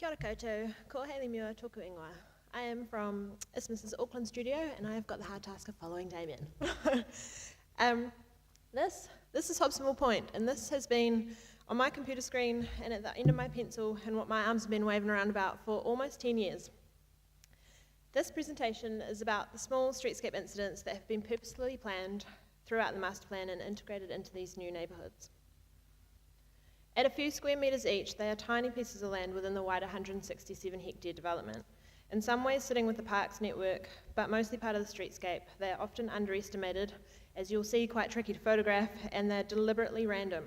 Kia ora koutou, ko Haylea Muir tōku ingoa. I am from Isthmus's Auckland studio and I have got the hard task of following Damien. This is Hobsonville Point, and this has been on my computer screen and at the end of my pencil and what my arms have been waving around about for almost 10 years. This presentation is about the small streetscape incidents that have been purposefully planned throughout the master plan and integrated into these new neighbourhoods. At a few square metres each, they are tiny pieces of land within the wider 167 hectare development. In some ways sitting with the parks network, but mostly part of the streetscape. They are often underestimated, as you'll see, quite tricky to photograph, and they're deliberately random.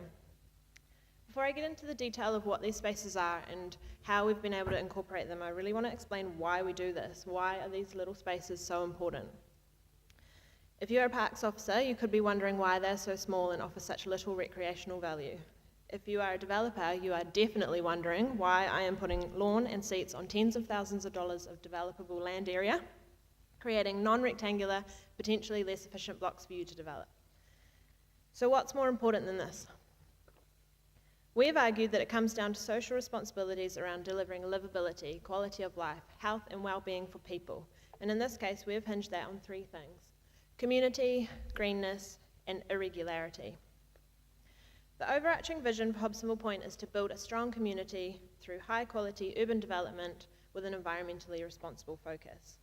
Before I get into the detail of what these spaces are and how we've been able to incorporate them, I really want to explain why we do this. Why are these little spaces so important? If you're a parks officer, you could be wondering why they're so small and offer such little recreational value. If you are a developer, you are definitely wondering why I am putting lawn and seats on tens of thousands of dollars of developable land area, creating non-rectangular, potentially less efficient blocks for you to develop. So what's more important than this? We have argued that it comes down to social responsibilities around delivering livability, quality of life, health and well-being for people. And in this case, we have hinged that on three things: community, greenness, and irregularity. The overarching vision for Hobsonville Point is to build a strong community through high-quality urban development with an environmentally responsible focus.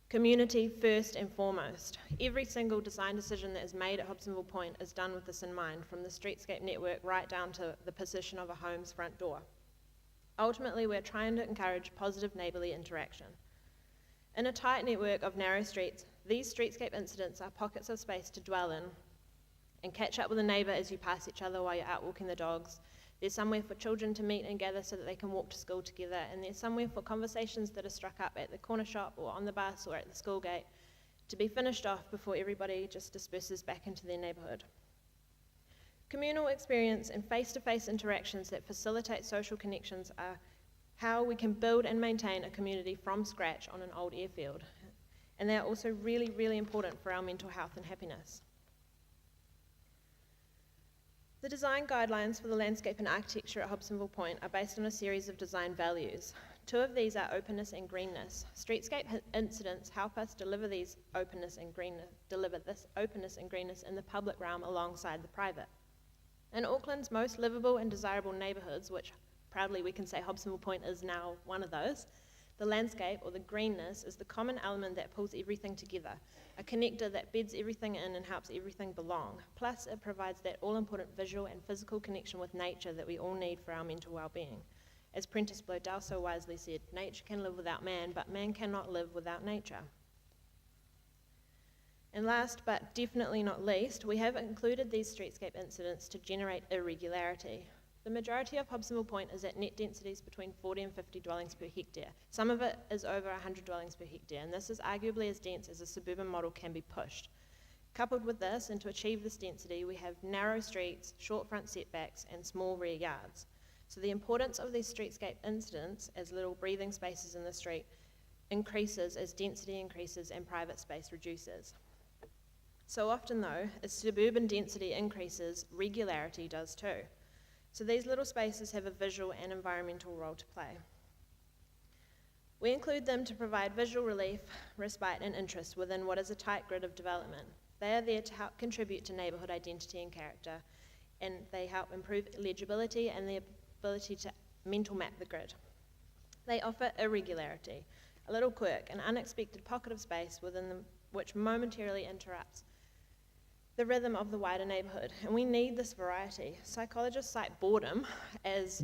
Community first and foremost. Every single design decision that is made at Hobsonville Point is done with this in mind, from the streetscape network right down to the position of a home's front door. Ultimately, we're trying to encourage positive neighbourly interaction. In a tight network of narrow streets, these streetscape incidents are pockets of space to dwell in and catch up with a neighbour as you pass each other while you're out walking the dogs. There's somewhere for children to meet and gather so that they can walk to school together, and there's somewhere for conversations that are struck up at the corner shop or on the bus or at the school gate to be finished off before everybody just disperses back into their neighbourhood. Communal experience and face-to-face interactions that facilitate social connections are how we can build and maintain a community from scratch on an old airfield, and they are also really, really important for our mental health and happiness. The design guidelines for the landscape and architecture at Hobsonville Point are based on a series of design values. Two of these are openness and greenness. Streetscape incidents help us deliver this openness and greenness in the public realm alongside the private. In Auckland's most livable and desirable neighbourhoods, which proudly we can say Hobsonville Point is now one of those, the landscape, or the greenness, is the common element that pulls everything together, a connector that beds everything in and helps everything belong. Plus, it provides that all-important visual and physical connection with nature that we all need for our mental well-being. As Prentice Bloedel so wisely said, nature can live without man, but man cannot live without nature. And last, but definitely not least, we have included these streetscape incidents to generate irregularity. The majority of Hobsonville Point is at net densities between 40 and 50 dwellings per hectare. Some of it is over 100 dwellings per hectare, and this is arguably as dense as a suburban model can be pushed. Coupled with this, and to achieve this density, we have narrow streets, short front setbacks, and small rear yards. So the importance of these streetscape incidents as little breathing spaces in the street increases as density increases and private space reduces. So often though, as suburban density increases, regularity does too. So these little spaces have a visual and environmental role to play. We include them to provide visual relief, respite and interest within what is a tight grid of development. They are there to help contribute to neighbourhood identity and character, and they help improve legibility and the ability to mental map the grid. They offer irregularity, a little quirk, an unexpected pocket of space within them which momentarily interrupts the rhythm of the wider neighbourhood, and we need this variety. Psychologists cite boredom as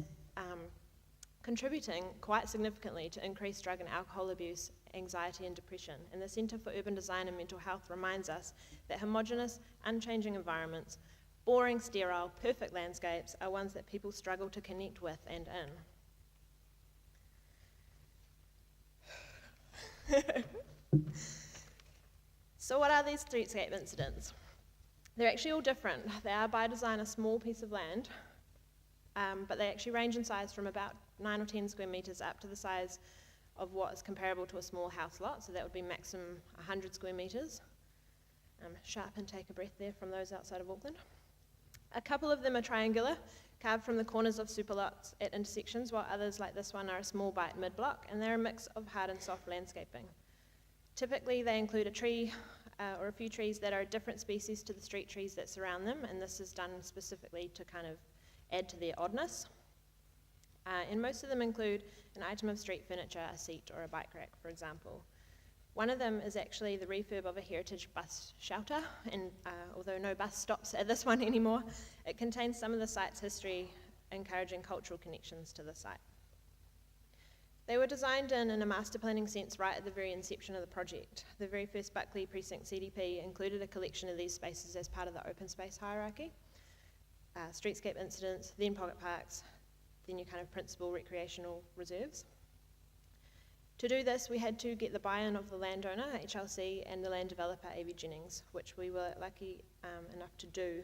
contributing quite significantly to increased drug and alcohol abuse, anxiety and depression, and the Centre for Urban Design and Mental Health reminds us that homogenous, unchanging environments, boring, sterile, perfect landscapes are ones that people struggle to connect with and in. So what are these streetscape incidents? They're actually all different. They are by design a small piece of land, but they actually range in size from about 9 or 10 square metres up to the size of what is comparable to a small house lot, so that would be maximum 100 square metres. Sharp and take a breath there from those outside of Auckland. A couple of them are triangular, carved from the corners of superlots at intersections, while others, like this one, are a small bite mid-block, and they're a mix of hard and soft landscaping. Typically, they include a tree or a few trees that are different species to the street trees that surround them, and this is done specifically to kind of add to their oddness. And most of them include an item of street furniture, a seat or a bike rack, for example. One of them is actually the refurb of a heritage bus shelter, and although no bus stops at this one anymore, it contains some of the site's history, encouraging cultural connections to the site. They were designed in a master planning sense right at the very inception of the project. The very first Buckley Precinct CDP included a collection of these spaces as part of the open space hierarchy. Streetscape incidents, then pocket parks, then your kind of principal recreational reserves. To do this, we had to get the buy-in of the landowner, HLC, and the land developer, A.V. Jennings, which we were lucky enough to do,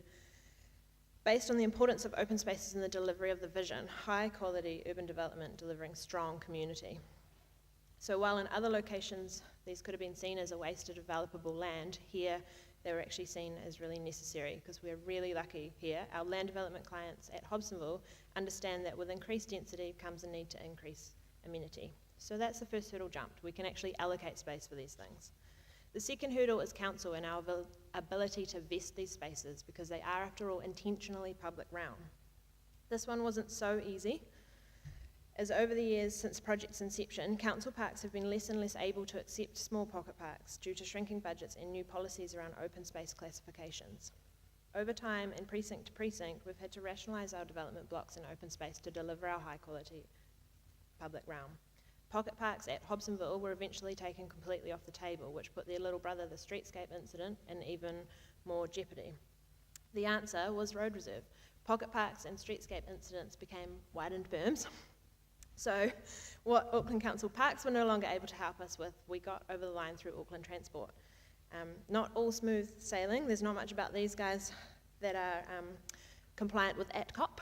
based on the importance of open spaces in the delivery of the vision, high-quality urban development delivering strong community. So while in other locations, these could have been seen as a waste of developable land, here they were actually seen as really necessary, because we're really lucky here. Our land development clients at Hobsonville understand that with increased density comes a need to increase amenity. So that's the first hurdle jumped. We can actually allocate space for these things. The second hurdle is council and our ability to vest these spaces, because they are, after all, intentionally public realm. This one wasn't so easy, as over the years since the project's inception, council parks have been less and less able to accept small pocket parks due to shrinking budgets and new policies around open space classifications. Over time, and precinct to precinct, we've had to rationalise our development blocks in open space to deliver our high quality public realm. Pocket parks at Hobsonville were eventually taken completely off the table, which put their little brother, the streetscape incident, in even more jeopardy. The answer was road reserve. Pocket parks and streetscape incidents became widened berms. So what Auckland Council Parks were no longer able to help us with, we got over the line through Auckland Transport. Not all smooth sailing. There's not much about these guys that are compliant with ATCOP,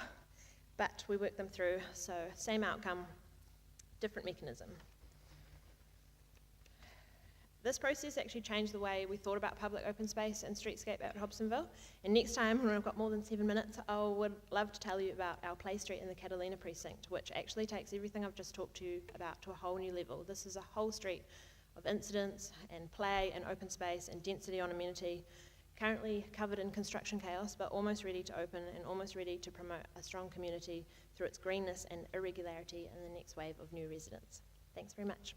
but we worked them through, so same outcome, different mechanism. This process actually changed the way we thought about public open space and streetscape at Hobsonville. And next time, when I've got more than 7 minutes, I would love to tell you about our play street in the Catalina precinct, which actually takes everything I've just talked to you about to a whole new level. This is a whole street of incidents and play and open space and density on amenity, currently covered in construction chaos, but almost ready to open and almost ready to promote a strong community through its greenness and irregularity in the next wave of new residents. Thanks very much.